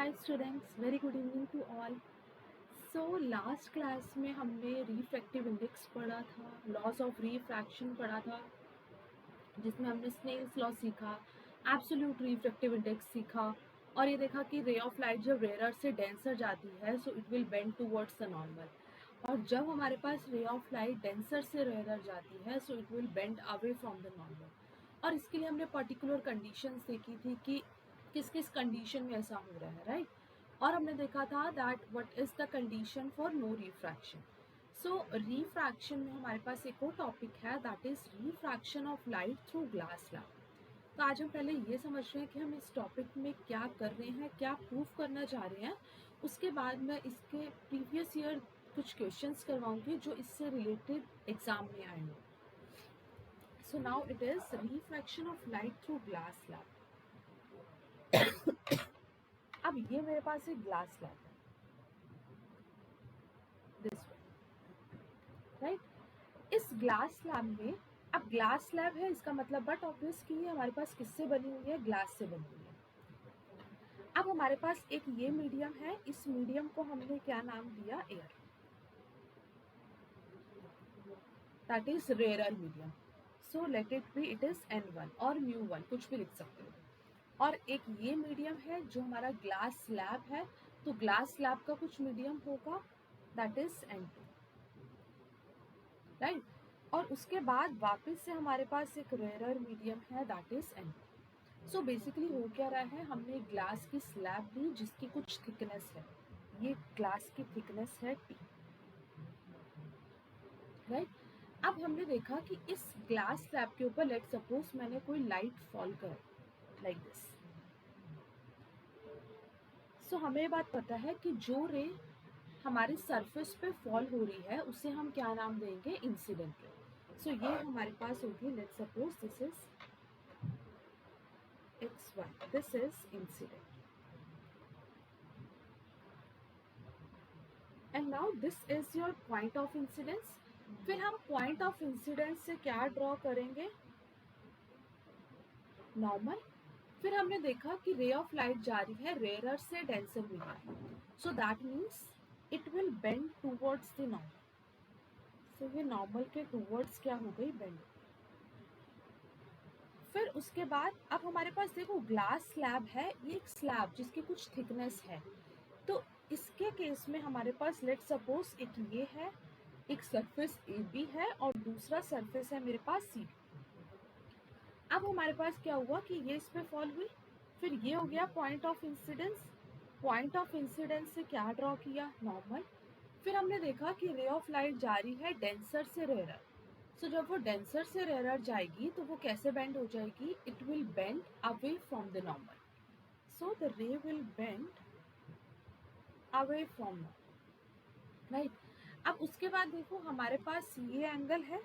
Hi students, very good evening to all. So last class में हमने refractive index पढ़ा था, लॉस ऑफ रिफ्रैक्शन पढ़ा था, जिसमें हमने स्नेल्स लॉ सीखा, एब्सोल्यूट रिफ्रैक्टिव इंडेक्स सीखा और ये देखा कि रे ऑफ लाइट जब रेयर से डेंसर जाती है so it will bend towards the normal, और जब हमारे पास रे ऑफ लाइट डेंसर से रेयर जाती है so it will bend away from the normal. और इसके लिए हमने पर्टिकुलर कंडीशंस देखी थी कि किस किस कंडीशन में ऐसा हो रहा है, राइट। और हमने देखा था that what is the condition for no refraction. So refraction में हमारे पास एक और टॉपिक है, that is refraction of light through glass slab. तो आज हम पहले ये समझ रहे हैं कि हम इस टॉपिक में क्या कर रहे हैं, क्या प्रूव करना चाह रहे हैं। उसके बाद मैं इसके प्रीवियस ईयर कुछ क्वेश्चंस करवाऊंगी जो इससे रिलेटेड एग्जाम में आए हैं। So now it is refraction of light through glass slab. अब ये मेरे पास एक ग्लास स्लैब है, दिस वे, राइट। इस ग्लास स्लैब में, अब ग्लास स्लैब है इसका मतलब बट ऑब्वियस कि ये हमारे पास किससे बनी हुई है, ग्लास से बनी हुई है। अब हमारे पास एक ये मीडियम है, इस मीडियम को हमने क्या नाम दिया, air, that is rare medium. So let it be, it is N1 और μ1, कुछ भी लिख सकते हो। और एक ये मीडियम है जो हमारा ग्लास स्लैब है, तो ग्लास स्लैब का कुछ मीडियम होगा, दैट इज N2, राइट। और उसके बाद वापस से हमारे पास एक रेयर मीडियम है, that is N2। So basically हो क्या रहा है, हमने ग्लास की स्लैब ली जिसकी कुछ थिकनेस है, ये ग्लास की थिकनेस है T, राइट। अब हमने देखा कि इस ग्लास स्लैब के ऊपर लेट सपोज मैंने कोई लाइट फॉल कर लाइक दिस। सो हमें ये बात पता है कि जो रे हमारी सरफेस पे फॉल हो रही है उसे हम क्या नाम देंगे, इंसिडेंट रे। सो ये हमारे पास होगी, let suppose this is x1, this is incident, and now this is your point of incidence. फिर हम पॉइंट ऑफ इंसिडेंस से क्या ड्रॉ करेंगे, नॉर्मल। फिर हमने देखा कि रे ऑफ लाइट जा रही है रेयर से denser medium, so that means it will bend towards the normal. So ये नॉर्मल के टूवर्ड्स क्या हो गई, बेंड। फिर उसके बाद अब हमारे पास देखो ग्लास स्लैब है, ये एक स्लैब जिसकी कुछ थिकनेस है, तो इसके केस में हमारे पास लेट सपोज एक ये है, एक सरफेस ए बी है और दूसरा सरफेस है मेरे पास सी। अब हमारे पास क्या हुआ कि ये इस पे फॉल हुई, फिर ये हो गया point of incidence. Point of incidence से क्या ड्रॉ किया, नॉर्मल। फिर हमने देखा कि रे ऑफ लाइट जा रही है डेंसर से रेयर, सो जब वो डेंसर से रेयर जाएगी तो वो कैसे बेंड हो जाएगी, it will bend away from the normal. So the ray will bend away from normal, right. अब उसके बाद देखो हमारे पास ये एंगल है,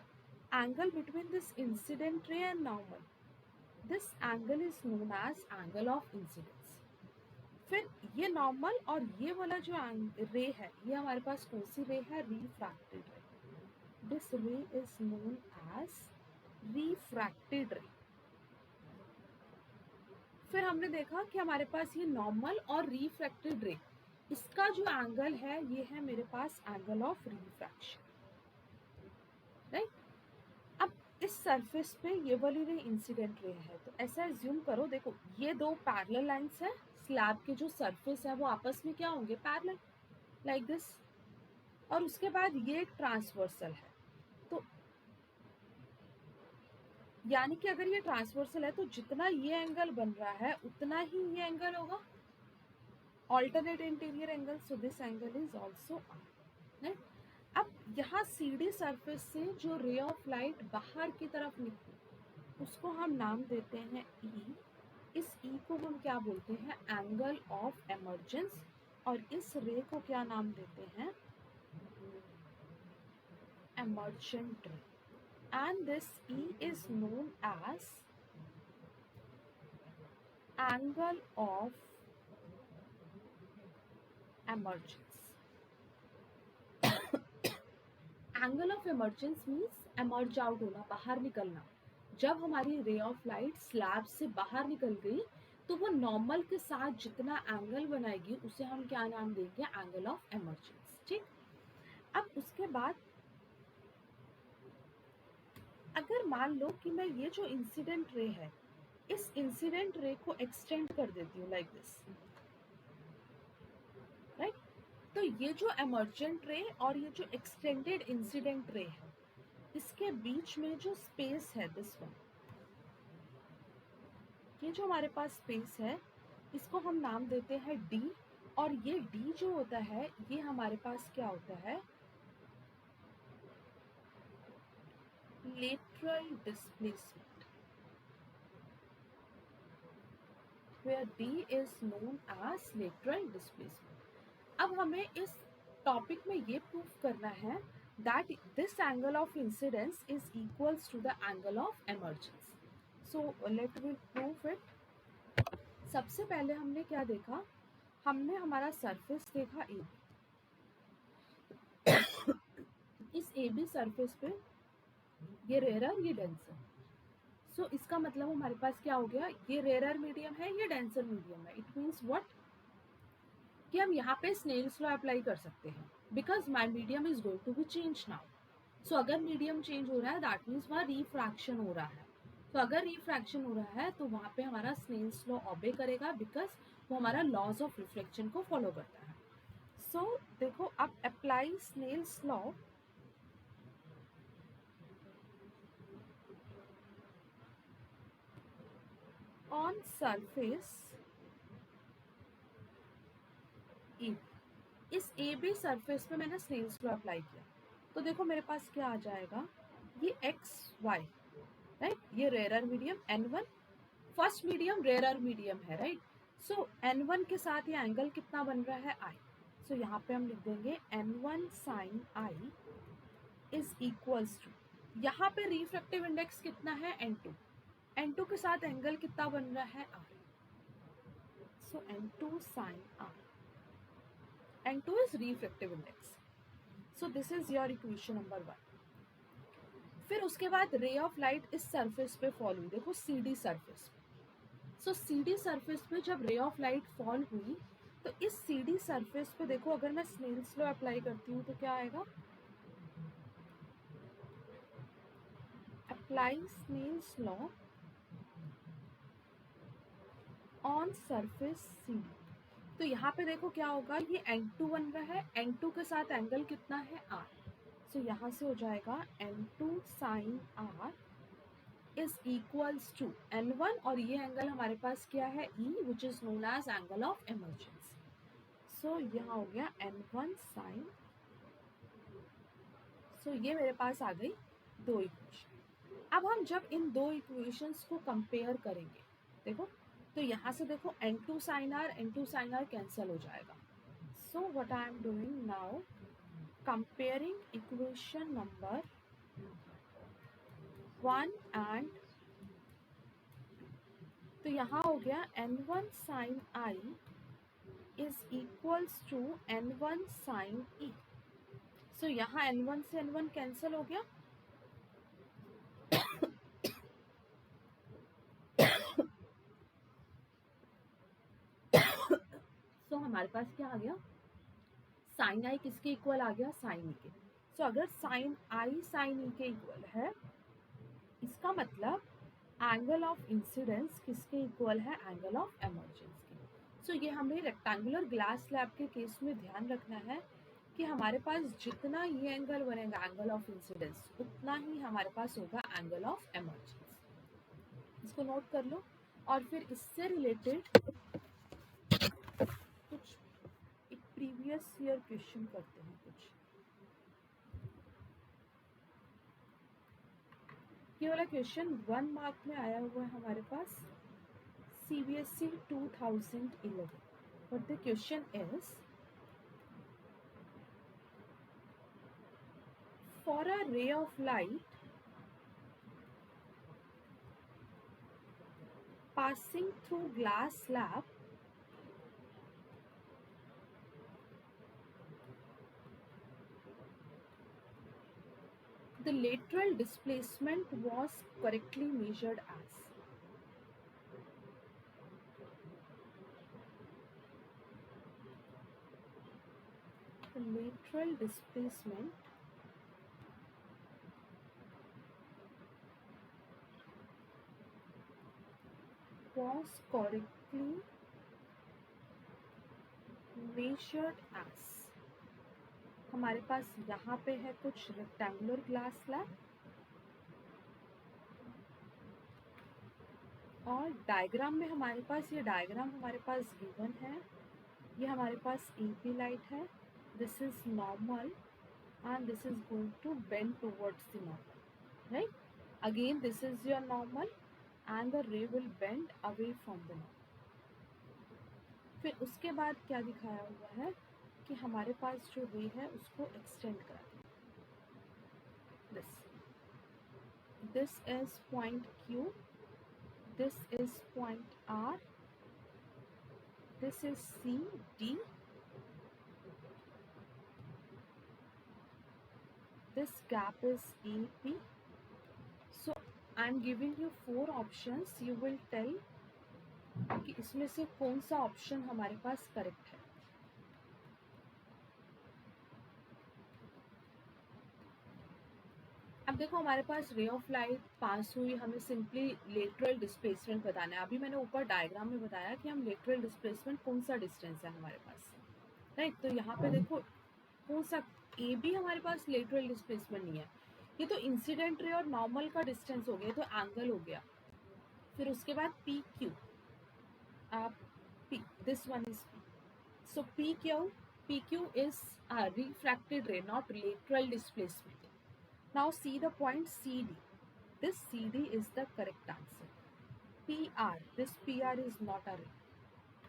angle between this incident ray and normal, this angle is known as angle of incidence. फिर ये नॉर्मल और ये वाला जो रे है, ये हमारे पास कौन सी रे है, रिफ्रैक्टेड रे। दिस रे इज नोन एज रिफ्रैक्टेड रे। फिर हमने देखा कि हमारे पास ये नॉर्मल और रिफ्रैक्टेड रे, इसका जो एंगल है ये है मेरे पास एंगल ऑफ रिफ्रैक्शन, राइट। अब इस सरफेस पे ये वाली रे इंसिडेंट रे है, तो ऐसा एज्यूम करो, देखो ये दो पैरेलल लाइंस है, स्लैब के जो सरफेस है वो आपस में क्या होंगे, पैरेलल, लाइक दिस। और उसके बाद ये एक ट्रांसवर्सल है, तो यानी कि अगर ये ट्रांसवर्सल है तो जितना ये एंगल बन रहा है उतना ही ये एंगल होगा, alternate interior angle, so this angle is also R, right? अब यहाँ CD सरफेस से जो रे ऑफ लाइट बाहर की तरफ निकली उसको हम नाम देते हैं E। इस E को हम क्या बोलते हैं, एंगल ऑफ एमर्जेंस, और इस रे को क्या नाम देते हैं, एमर्जेंट रे, and this E is known as angle of emergence। Angle of emergence means emerge out होना, बाहर निकलना। जब हमारी रे ऑफ लाइट स्लैब से बाहर निकल गई तो वो नॉर्मल के साथ जितना एंगल बनाएगी उसे हम क्या नाम देंगे, एंगल ऑफ इमर्जेंस। ठीक, अब उसके बाद अगर मान लो कि मैं ये जो इंसिडेंट रे है, इस इंसिडेंट रे को एक्सटेंड कर देती हूँ लाइक दिस, राइट। तो ये जो एमर्जेंट रे और ये जो एक्सटेंडेड इंसिडेंट रे है, इसके बीच में जो स्पेस है दिस वन, ये जो हमारे पास स्पेस है इसको हम नाम देते हैं डी, और ये डी जो होता है ये हमारे पास क्या होता है, lateral displacement, where D is known as lateral displacement. अब हमें इस टॉपिक में ये प्रूफ करना है that this angle of incidence is equals to the angle of emergence. So let me prove it. सबसे पहले हमने क्या देखा, हमने हमारा सरफेस देखा AB, इस AB सरफेस पे ये रेयर ये डेंसर, सो इसका मतलब हमारे पास क्या हो गया, ये रेयर मीडियम है ये डेंसर मीडियम है। इट मीन्स व्हाट, कि हम यहाँ पे स्नेल्स लॉ अप्लाई कर सकते हैं, because my medium is going to be change now. So अगर मीडियम चेंज हो रहा है दैट मीन्स वहाँ रिफ्रैक्शन हो रहा है, तो अगर रिफ्रैक्शन हो रहा है तो वहाँ पे हमारा स्नेल्स लॉ ऑबे करेगा, बिकॉज वो हमारा लॉज ऑफ रिफ्लेक्शन को फॉलो करता है। सो देखो, अब apply Snell's law on surface A, इस ए बी सरफेस पे मैंने स्नेल्स लॉ अप्लाई किया, तो देखो मेरे पास क्या आ जाएगा, ये एक्स वाई, राइट, ये rare medium N1, first medium rare medium है, राइट। सो N1 के साथ ये एंगल कितना बन रहा है I, सो यहाँ पे हम लिख देंगे N1 sin I is equals to, यहाँ पे रिफ्रैक्टिव इंडेक्स कितना है N2, N2 के साथ एंगल कितना बन रहा है I, so N2 sin I, N2 is refractive index, so this is your equation number 1। फिर उसके बाद रे ऑफ लाइट इस सरफेस पे फॉल हुई, देखो CD सरफेस पे, सो CD सरफेस पे जब रे ऑफ लाइट फॉल हुई तो इस CD सरफेस पे देखो अगर मैं स्नेल्स लॉ अप्लाई करती हूँ तो क्या आएगा, apply Snell's law on surface CD, तो यहाँ पे देखो क्या होगा, ये N2 बन रहा है, N2 के साथ एंगल कितना है R, सो यहाँ से हो जाएगा N2 sin R is equals to N1, और ये एंगल हमारे पास क्या है E, which is known as angle of emergence. So यहाँ हो गया N1 sin, सो ये मेरे पास आ गई दो इक्वेशन। अब हम जब इन दो इक्वेशंस को कंपेयर करेंगे, देखो तो यहाँ से देखो N2 sin R N2 sin R cancel हो जाएगा। So what I am doing now, comparing equation number 1 and, तो यहाँ हो गया N1 sin I is equals to N1 sin E, सो यहाँ N1 से N1 कैंसिल हो गया, सो हमारे पास क्या आ गया, साइन आई किसके इक्वल आ गया, साइन ई के। सो अगर साइन आई साइन ई के इक्वल है, इसका मतलब एंगल ऑफ इंसिडेंस किसके इक्वल है, एंगल ऑफ इमर्जेंस के। सो ये हमें रेक्टेंगुलर ग्लास स्लैब के केस में ध्यान रखना है कि हमारे पास जितना ये एंगल बनेगा एंगल ऑफ इंसिडेंस, उतना ही हमारे पास होगा एंगल ऑफ इमर्जेंस। इसको नोट कर लो, और फिर इससे रिलेटेड कुछ एक प्रीवियस ईयर क्वेश्चन करते हैं कुछ। ये वाला क्वेश्चन 1 मार्क में आया हुआ है हमारे पास, CBSE 2011। But the question is, for a ray of light passing through glass slab, the lateral displacement was correctly measured as, lateral displacement was correctly measured as, हमारे पास यहाँ पे है कुछ रेक्टेंगुलर ग्लास स्लैब और डायग्राम में हमारे पास ये डायग्राम हमारे पास गिवन है, ये हमारे पास AP लाइट है, this is normal and this is going to bend towards the normal, right? Again this is your normal and the ray will bend away from the normal. फिर उसके बाद क्या दिखाया हुआ है कि हमारे पास जो रे है उसको एक्सटेंड करा this is point Q, this is point R, this is C, D, this gap is AP. So I am giving you 4 options, you will tell कि इसमें से कौन सा ऑप्शन हमारे पास करेक्ट है. अब देखो हमारे पास रे ऑफ लाइट पास हुई, हमें सिंपली लेटरल डिस्प्लेसमेंट बताना है. अभी मैंने ऊपर डायग्राम में बताया कि हम लेटरल डिस्प्लेसमेंट कौन सा डिस्टेंस है हमारे पास, राइट? तो यहाँ पे देखो कौन सा ए भी हमारे पास लेटरल डिस्प्लेसमेंट नहीं है, ये तो इंसिडेंट रे और नॉर्मल का डिस्टेंस हो गया, तो एंगल हो गया. फिर उसके बाद P Q, P, this one is P. So PQ is a refracted ray, not lateral displacement. Now see the point CD. This CD is the correct answer. PR, this PR is not a ray.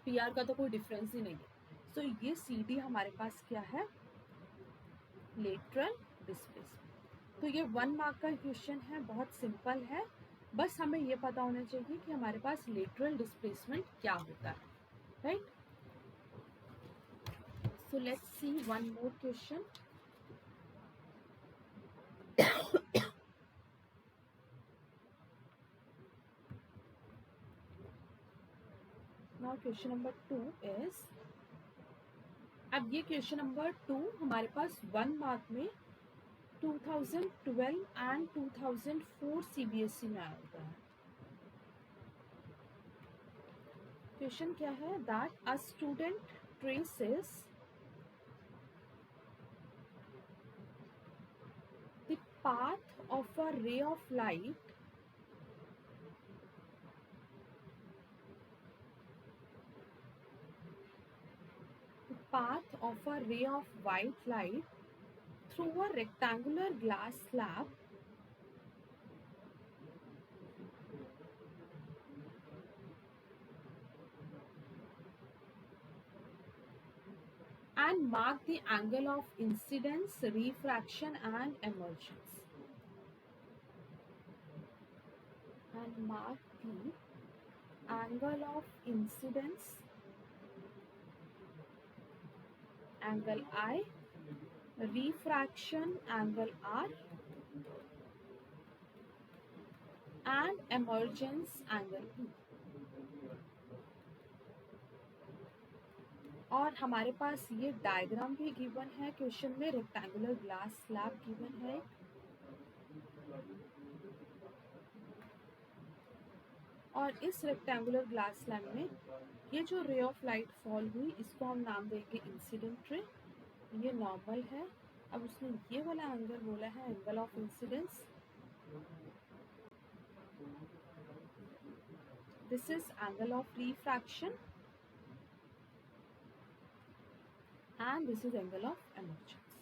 PR का तो कोई difference ही नहीं है. So ये CD हमारे पास क्या है? Lateral displacement. तो ये 1 मार्क का क्वेश्चन है, बहुत सिंपल है, बस हमें ये पता होना चाहिए कि हमारे पास लेटरल डिस्प्लेसमेंट क्या होता है, right? So let's see one more question. Now question number 2 is, अब ये क्वेश्चन नंबर 2 हमारे पास 1 मार्क में 2012 एंड 2004 CBSE में आया होता है. क्वेश्चन क्या है? That a student traces the path of a ray of light white light through a rectangular glass slab and mark the angle of incidence, refraction and emergence. And mark the angle of incidence, angle I, refraction, angle R, and emergence, angle E. और हमारे पास ये diagram भी given है question में, rectangular glass slab given है, और इस रेक्टेंगुलर ग्लास स्लैब में ये जो रे ऑफ लाइट फॉल हुई इसको हम नाम देंगे इंसिडेंट रे, ये नॉर्मल है. अब उसने ये वाला एंगल बोला है angle of incidence, this is angle of refraction and this is angle of emergence.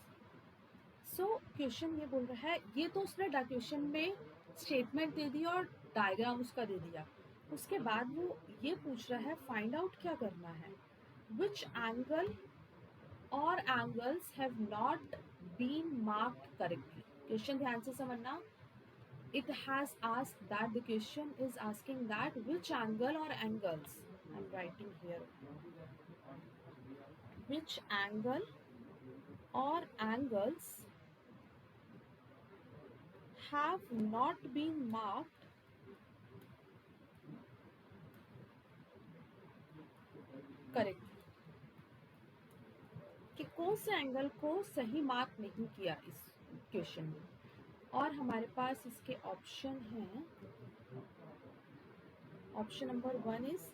So question ये बोल रहा है, ये तो उसने क्वेश्चन में स्टेटमेंट दे दी और डायग्राम उसका दे दिया, उसके बाद वो ये पूछ रहा है फाइंड आउट क्या करना है, विच एंगल और angles have not been marked correctly. Question ध्यान से समझना, it has asked that, the question is asking that which angle or angles, I'm writing here, which angle or angles have not been marked correctly. कि कौन से angle को सही mark नहीं किया इस क्वेश्चन में, और हमारे पास इसके ऑप्शन हैं। Option number 1 is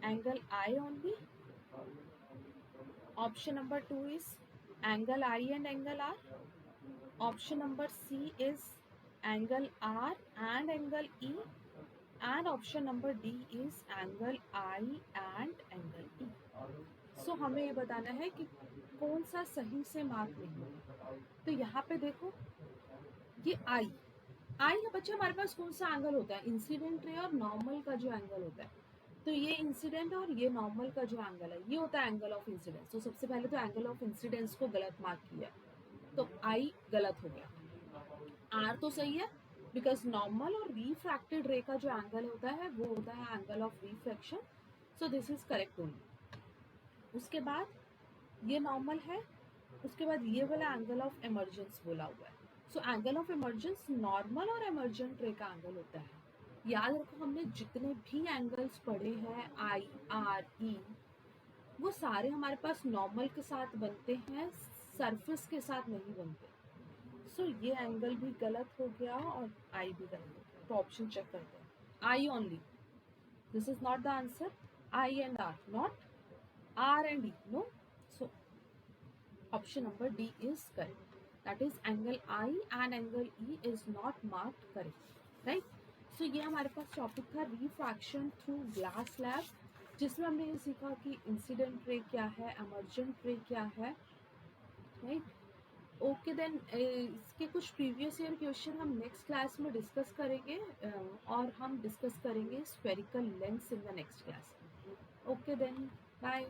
angle I only, option number 2 is angle I and angle R, option number C is angle R and angle E, and option number D is angle I and angle E. So हमें ये बताना है कि कौन सा सही से mark नहीं है। तो यहाँ पे देखो ये I है बच्चे, हमारे पास कौन सा एंगल होता है, इंसिडेंट रे और नॉर्मल का जो एंगल होता है। तो ये इंसिडेंट और ये नॉर्मल का जो एंगल है ये होता है एंगल ऑफ इंसिडेंस। तो सबसे पहले तो एंगल ऑफ इंसिडेंस को गलत मार्क किया, तो I गलत हो गया। R तो सही है बिकॉज नॉर्मल और रिफ्रैक्टेड रे का जो एंगल होता है वो होता है angle of refraction, so this is correct only. उसके बाद ये नॉर्मल है, उसके बाद ये वाला एंगल ऑफ इमर्जेंस बोला हुआ है। So angle of emergence normal और इमर्जेंट रे का एंगल होता है। याद रखो हमने जितने भी एंगल्स पढ़े हैं आई आर ई, वो सारे हमारे पास नॉर्मल के साथ बनते हैं, सरफेस के साथ नहीं बनते। सो ये एंगल भी गलत हो गया और आई भी गलत हो गया। तो ऑप्शन चेक करते हैं, I only, this is not the answer. I and R not, R and E no, so option number D is correct, that is angle I and angle E is not marked correct, right. So ये हमारे पास topic था refraction through glass slab, जिसमें हमने ये सीखा कि incident ray क्या है, एमर्जेंट रे क्या है, राइट। ओके देन इसके कुछ प्रीवियस ईयर क्वेश्चन हम नेक्स्ट क्लास में डिस्कस करेंगे, और हम डिस्कस करेंगे spherical lens in the next class. Okay then bye.